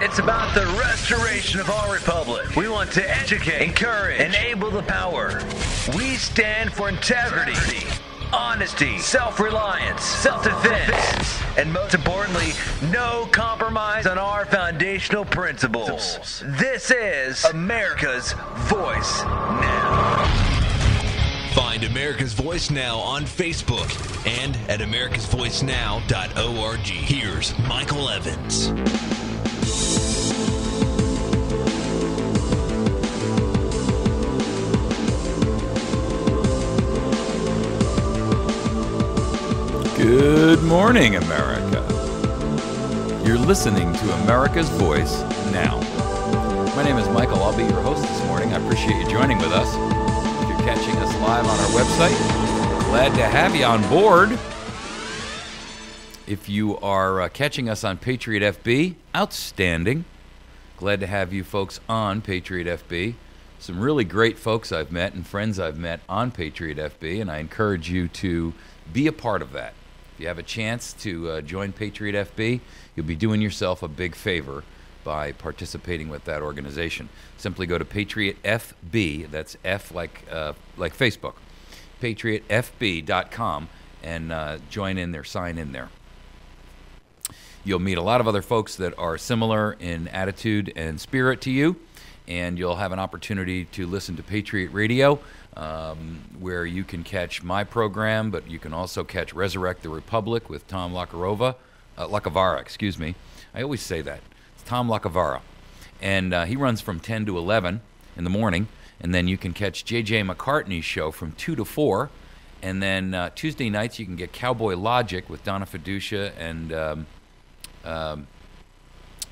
It's about the restoration of our republic. We want to educate, encourage, enable the power. We stand for integrity, honesty, self-reliance, self-defense, and most importantly, no compromise on our foundational principles. This is America's Voice Now. Find America's Voice Now on Facebook and at americasvoicenow.org. Here's Michael Evans. Good morning, America. You're listening to America's Voice Now. My name is Michael. I'll be your host this morning. I appreciate you joining with us. If you're catching us live on our website, glad to have you on board. If you are catching us on Patriot FB, outstanding. Glad to have you folks on Patriot FB. Some really great folks I've met and friends I've met on Patriot FB, and I encourage you to be a part of that. If you have a chance to join Patriot FB, you'll be doing yourself a big favor by participating with that organization. Simply go to Patriot FB, that's F like Facebook, patriotfb.com, and join in there, sign in there. You'll meet a lot of other folks that are similar in attitude and spirit to you, and you'll have an opportunity to listen to Patriot Radio, where you can catch my program, but you can also catch Resurrect the Republic with Tom Lacavara, excuse me. I always say that. It's Tom Lacavara. And he runs from 10 to 11 in the morning, and then you can catch J.J. McCartney's show from 2 to 4, and then Tuesday nights you can get Cowboy Logic with Donna Fiducia, and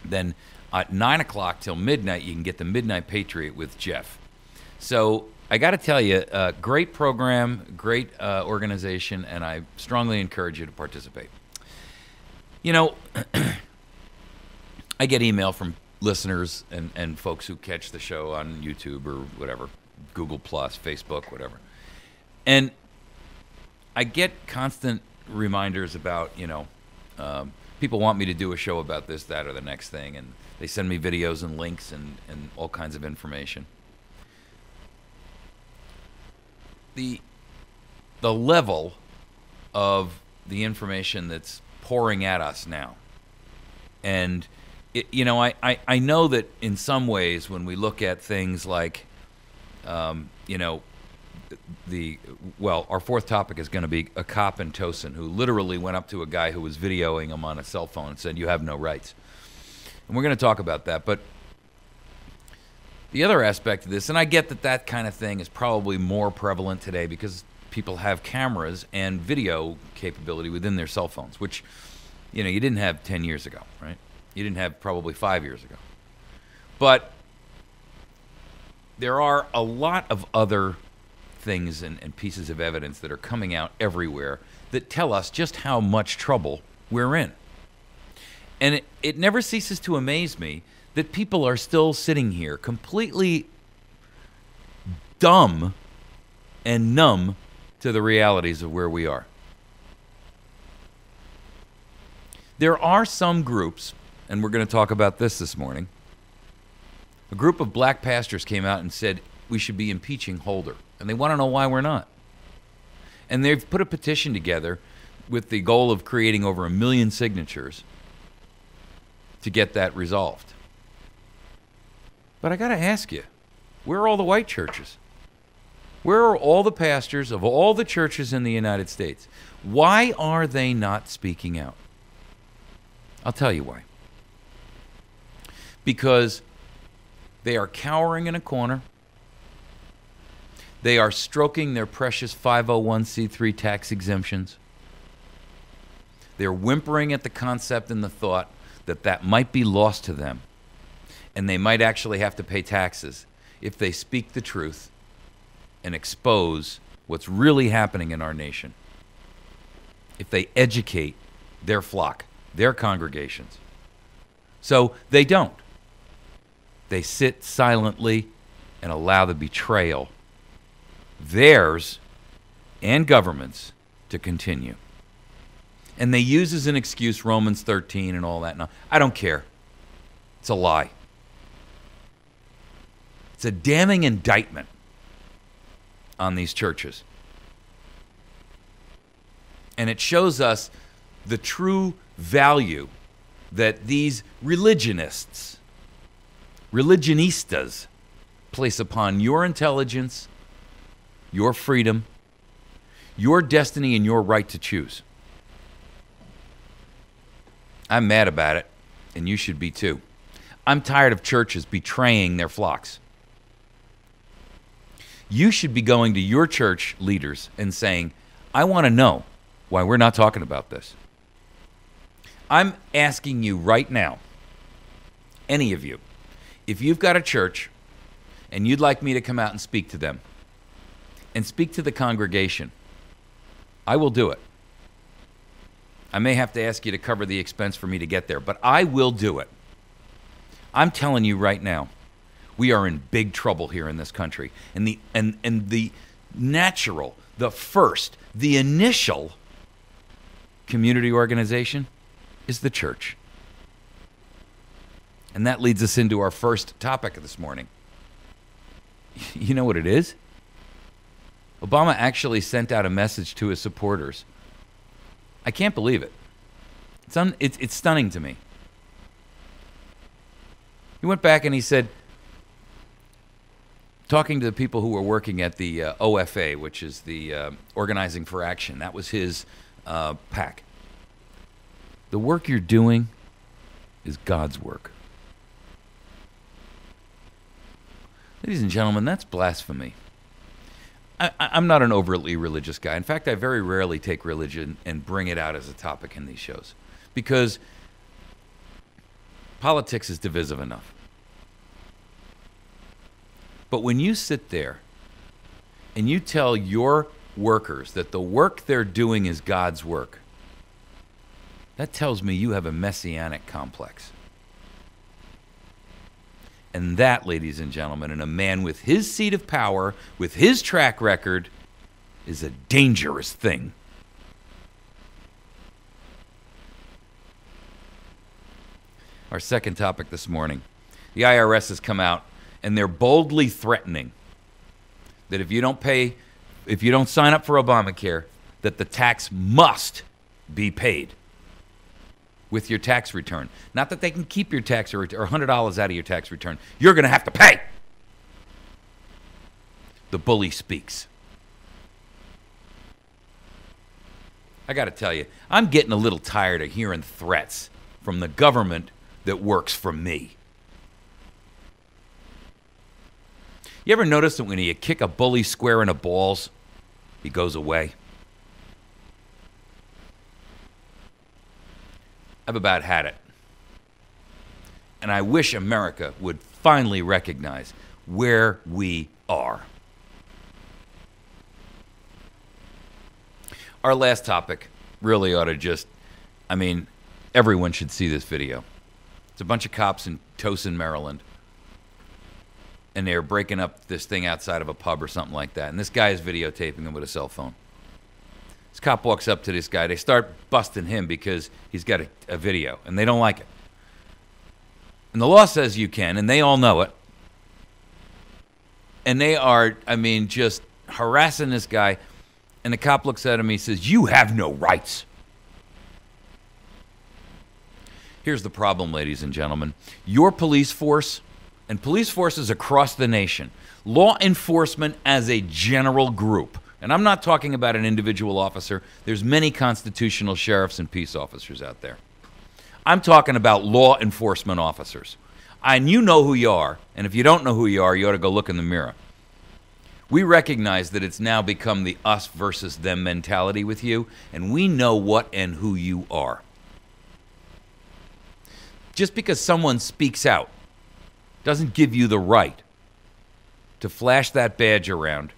then at 9 o'clock till midnight you can get the Midnight Patriot with Jeff. So I got to tell you, great program, great organization, and I strongly encourage you to participate. You know, I get email from listeners and folks who catch the show on YouTube or whatever, Google+, Facebook, whatever. And I get constant reminders about, people want me to do a show about this, that, or the next thing, and they send me videos and links and all kinds of information. The level of the information that's pouring at us now, and I know that in some ways when we look at things like, our fourth topic is going to be a cop in Tosin who literally went up to a guy who was videoing him on a cell phone and said, "You have no rights," and we're going to talk about that, but. The other aspect of this, and I get that kind of thing is probably more prevalent today because people have cameras and video capability within their cell phones, which, you didn't have 10 years ago, right? You didn't have probably 5 years ago. But there are a lot of other things and pieces of evidence that are coming out everywhere that tell us just how much trouble we're in. And it never ceases to amaze me that people are still sitting here completely dumb and numb to the realities of where we are. There are some groups, and we're going to talk about this morning, a group of black pastors came out and said we should be impeaching Holder, and they want to know why we're not. And they've put a petition together with the goal of creating over 1 million signatures to get that resolved. But I got to ask you, where are all the white churches? Where are all the pastors of all the churches in the United States? Why are they not speaking out? I'll tell you why. Because they are cowering in a corner. They are stroking their precious 501c3 tax exemptions. They're whimpering at the concept and the thought that might be lost to them. And they might actually have to pay taxes if they speak the truth and expose what's really happening in our nation. If they educate their flock, their congregations. So they don't. They sit silently and allow the betrayal, theirs and government's, to continue. And they use as an excuse Romans 13 and all that. No, I don't care. It's a lie. It's a damning indictment on these churches. And it shows us the true value that these religionistas place upon your intelligence, your freedom, your destiny, and your right to choose. I'm mad about it, and you should be too. I'm tired of churches betraying their flocks. You should be going to your church leaders and saying, I want to know why we're not talking about this. I'm asking you right now, any of you, if you've got a church and you'd like me to come out and speak to them and speak to the congregation, I will do it. I may have to ask you to cover the expense for me to get there, but I will do it. I'm telling you right now, we are in big trouble here in this country. And the natural, the first, the initial community organization is the church. And that leads us into our first topic of this morning. You know what it is? Obama actually sent out a message to his supporters. I can't believe it. It's stunning to me. He went back and he said, talking to the people who were working at the OFA, which is the Organizing for Action, that was his PAC. The work you're doing is God's work. Ladies and gentlemen, that's blasphemy. I'm not an overtly religious guy. In fact, I very rarely take religion and bring it out as a topic in these shows because politics is divisive enough. But when you sit there and you tell your workers that the work they're doing is God's work, that tells me you have a messianic complex. And that, ladies and gentlemen, in a man with his seat of power, with his track record, is a dangerous thing. Our second topic this morning. The IRS has come out and they're boldly threatening that if you don't sign up for Obamacare, that the tax must be paid with your tax return. Not that they can keep your tax or $100 out of your tax return. You're going to have to pay. The bully speaks. I got to tell you, I'm getting a little tired of hearing threats from the government that works for me. You ever notice that when you kick a bully square in the balls, he goes away? I've about had it. And I wish America would finally recognize where we are. Our last topic really ought to everyone should see this video. It's a bunch of cops in Treason, Maryland. And they're breaking up this thing outside of a pub or something like that. And this guy is videotaping them with a cell phone. This cop walks up to this guy. They start busting him because he's got a video, and they don't like it. And the law says you can, and they all know it. And they are, just harassing this guy. And the cop looks at him, he says, "You have no rights." Here's the problem, ladies and gentlemen. Your police force and police forces across the nation, law enforcement as a general group, and I'm not talking about an individual officer. There's many constitutional sheriffs and peace officers out there. I'm talking about law enforcement officers. And you know who you are, and if you don't know who you are, you ought to go look in the mirror. We recognize that it's now become the us versus them mentality with you, and we know what and who you are. Just because someone speaks out doesn't give you the right to flash that badge around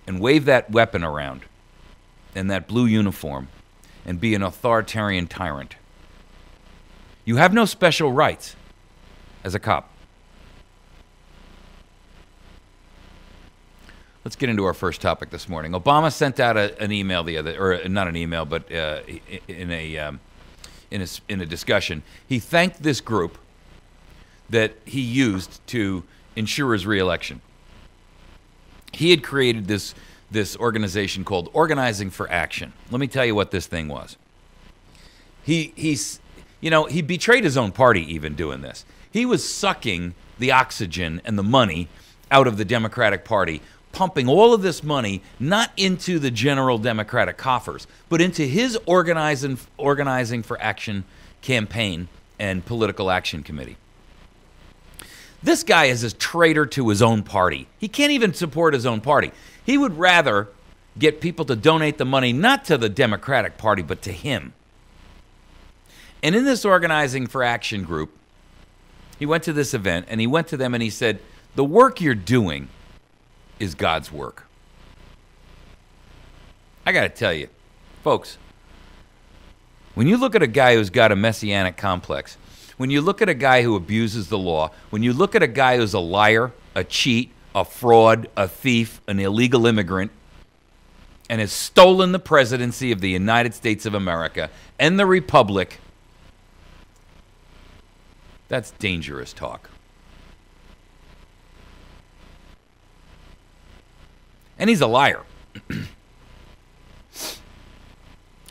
and wave that weapon around in that blue uniform and be an authoritarian tyrant. You have no special rights as a cop. Let's get into our first topic this morning. Obama sent out an email not an email, but in a discussion. He thanked this group that he used to ensure his reelection. He had created this organization called Organizing for Action. Let me tell you what this thing was. He betrayed his own party even doing this. He was sucking the oxygen and the money out of the Democratic Party, pumping all of this money not into the general Democratic coffers, but into his Organizing for Action campaign and political action committee. This guy is a traitor to his own party. He can't even support his own party. He would rather get people to donate the money not to the Democratic Party, but to him. And in this Organizing for Action group, he went to this event, and he went to them and he said, the work you're doing is God's work. I got to tell you, folks, when you look at a guy who's got a messianic complex, when you look at a guy who abuses the law, when you look at a guy who's a liar, a cheat, a fraud, a thief, an illegal immigrant, and has stolen the presidency of the United States of America and the Republic, that's dangerous talk. And he's a liar.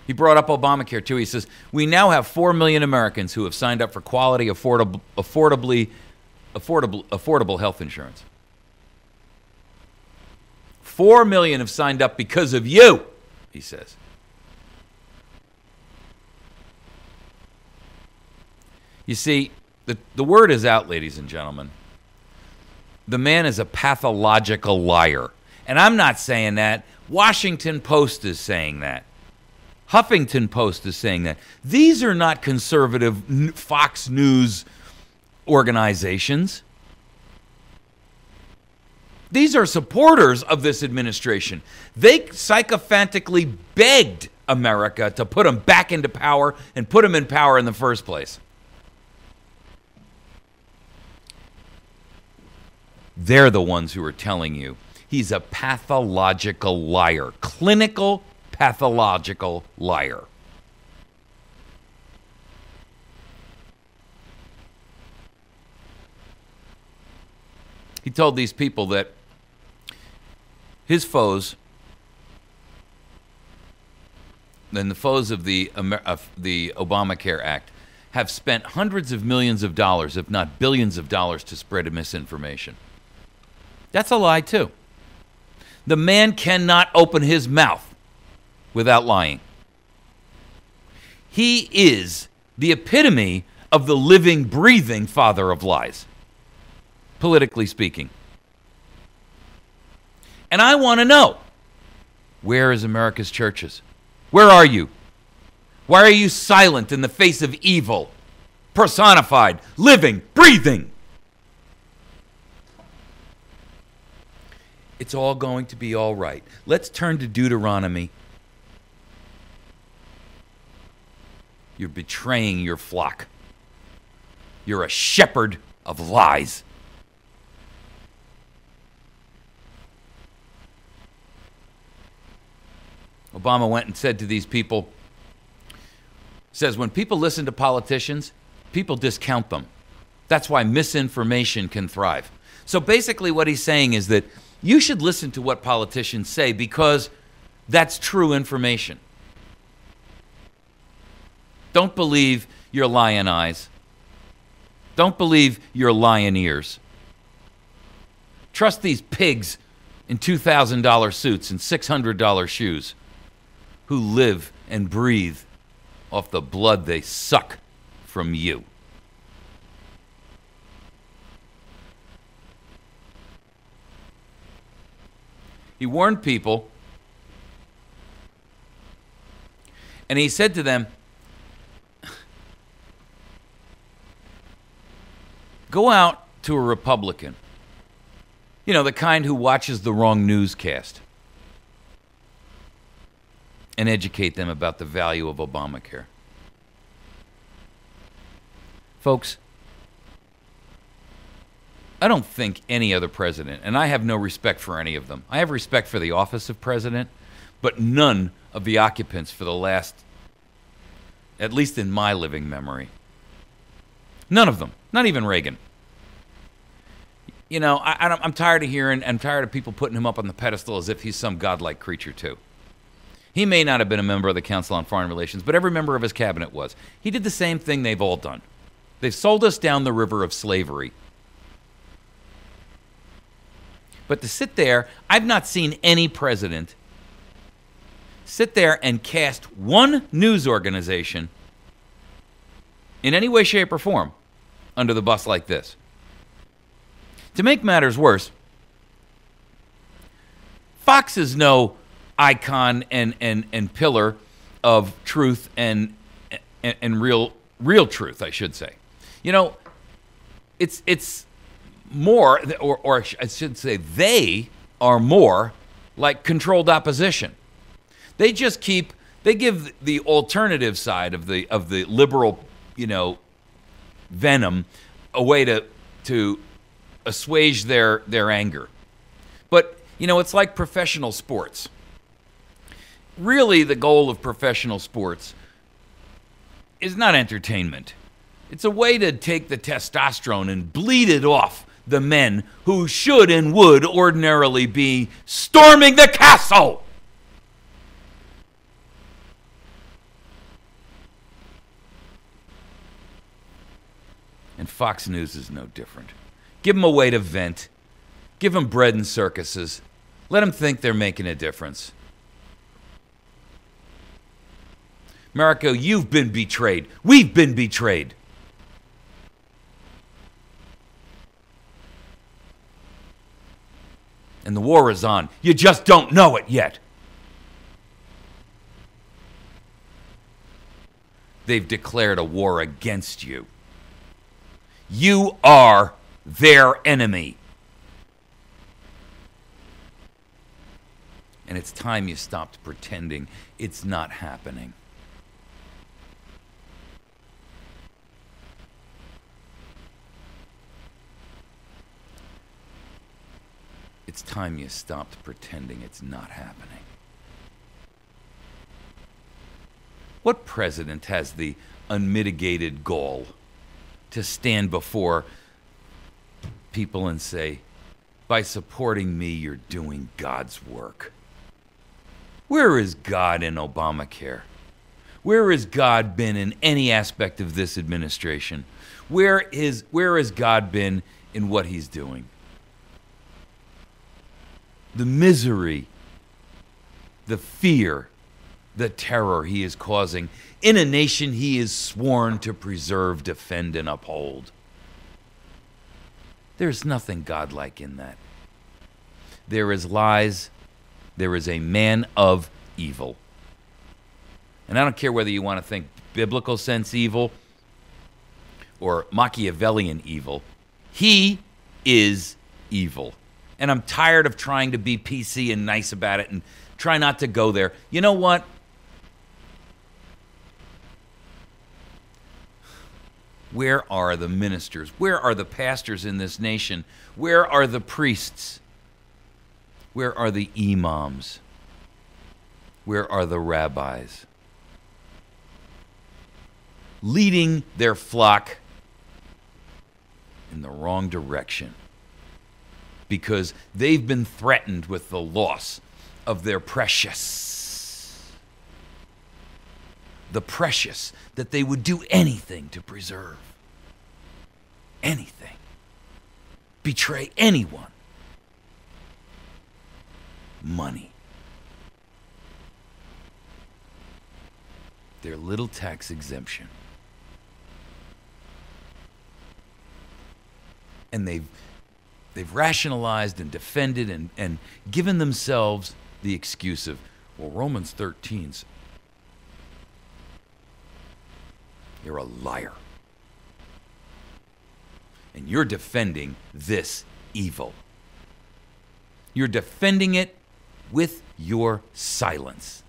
He brought up Obamacare, too. He says, we now have 4 million Americans who have signed up for quality, affordable health insurance. 4 million have signed up because of you, he says. You see, the word is out, ladies and gentlemen. The man is a pathological liar. And I'm not saying that. Washington Post is saying that. Huffington Post is saying that. These are not conservative Fox News organizations. These are supporters of this administration. They sycophantically begged America to put them back into power and put them in power in the first place. They're the ones who are telling you he's a pathological liar, clinical pathological liar. He told these people that his foes, and the foes of the Obamacare Act, have spent hundreds of millions of dollars, if not billions of dollars, to spread misinformation. That's a lie, too. The man cannot open his mouth without lying. He is the epitome of the living, breathing father of lies, politically speaking. And I want to know, where is America's churches? Where are you? Why are you silent in the face of evil, personified, living, breathing? It's all going to be all right. Let's turn to Deuteronomy. You're betraying your flock. You're a shepherd of lies. Obama went and said to these people, says, when people listen to politicians, people discount them. That's why misinformation can thrive. So basically what he's saying is that you should listen to what politicians say because that's true information. Don't believe your lion eyes. Don't believe your lion ears. Trust these pigs in $2,000 suits and $600 shoes who live and breathe off the blood they suck from you. He warned people, and he said to them, go out to a Republican, the kind who watches the wrong newscast, and educate them about the value of Obamacare. Folks, I don't think any other president, and I have no respect for any of them. I have respect for the office of president, but none of the occupants for the last, at least in my living memory. None of them. Not even Reagan. I'm tired of I'm tired of people putting him up on the pedestal as if he's some godlike creature too. He may not have been a member of the Council on Foreign Relations, but every member of his cabinet was. He did the same thing they've all done. They've sold us down the river of slavery. But to sit there, I've not seen any president sit there and cast one news organization in any way, shape, or form under the bus like this. To make matters worse, Fox is no icon and pillar of truth and real truth, I should say. It's more, or I should say, they are more like controlled opposition. They give the alternative side of the liberal, venom a way to assuage their anger. But, it's like professional sports. Really, the goal of professional sports is not entertainment. It's a way to take the testosterone and bleed it off the men who should and would ordinarily be storming the castle. And Fox News is no different. Give them a way to vent. Give them bread and circuses. Let them think they're making a difference. America, you've been betrayed. We've been betrayed. And the war is on. You just don't know it yet. They've declared a war against you. You are their enemy. And it's time you stopped pretending it's not happening. It's time you stopped pretending it's not happening. What president has the unmitigated gall to stand before people and say, by supporting me, you're doing God's work? Where is God in Obamacare? Where has God been in any aspect of this administration? Where has God been in what he's doing? The misery, the fear, the terror he is causing in a nation he is sworn to preserve, defend, and uphold. There's nothing godlike in that. There is lies. There is a man of evil. And I don't care whether you want to think biblical sense evil or Machiavellian evil. He is evil. And I'm tired of trying to be PC and nice about it and try not to go there. You know what? Where are the ministers? Where are the pastors in this nation? Where are the priests? Where are the imams? Where are the rabbis? Leading their flock in the wrong direction because they've been threatened with the loss of their precious. The precious that they would do anything to preserve. Anything. Betray anyone. Money. Their little tax exemption. And they've rationalized and defended and given themselves the excuse of, well, Romans 13's. You're a liar. And you're defending this evil. You're defending it with your silence.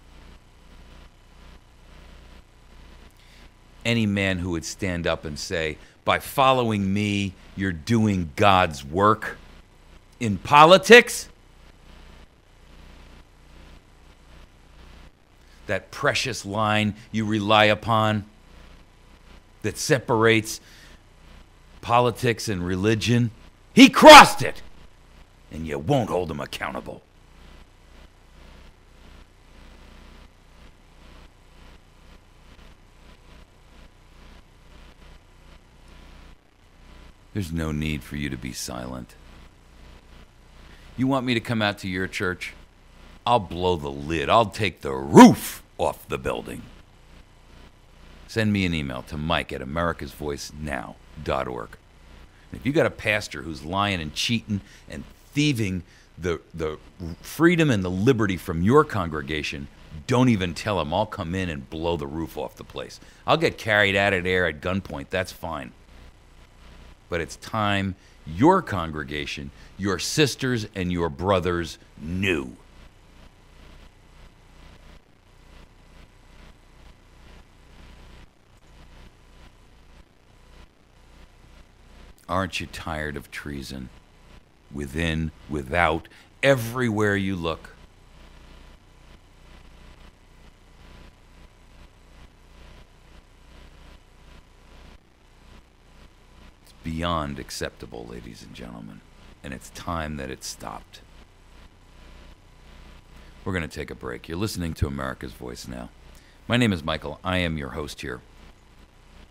Any man who would stand up and say, by following me, you're doing God's work in politics, that precious line you rely upon that separates politics and religion, He crossed it, and you won't hold him accountable. There's no need for you to be silent. You want me to come out to your church? I'll blow the lid. I'll take the roof off the building. Send me an email to mike@americasvoicenow.org. And if you got a pastor who's lying and cheating and thieving the freedom and the liberty from your congregation, don't even tell him. I'll come in and blow the roof off the place. I'll get carried out of there at gunpoint. That's fine. But it's time your congregation, your sisters and your brothers knew. Aren't you tired of treason? Within, without, everywhere you look. Beyond acceptable, ladies and gentlemen, and it's time that it stopped. We're going to take a break. You're listening to America's Voice Now. My name is Michael. I am your host here.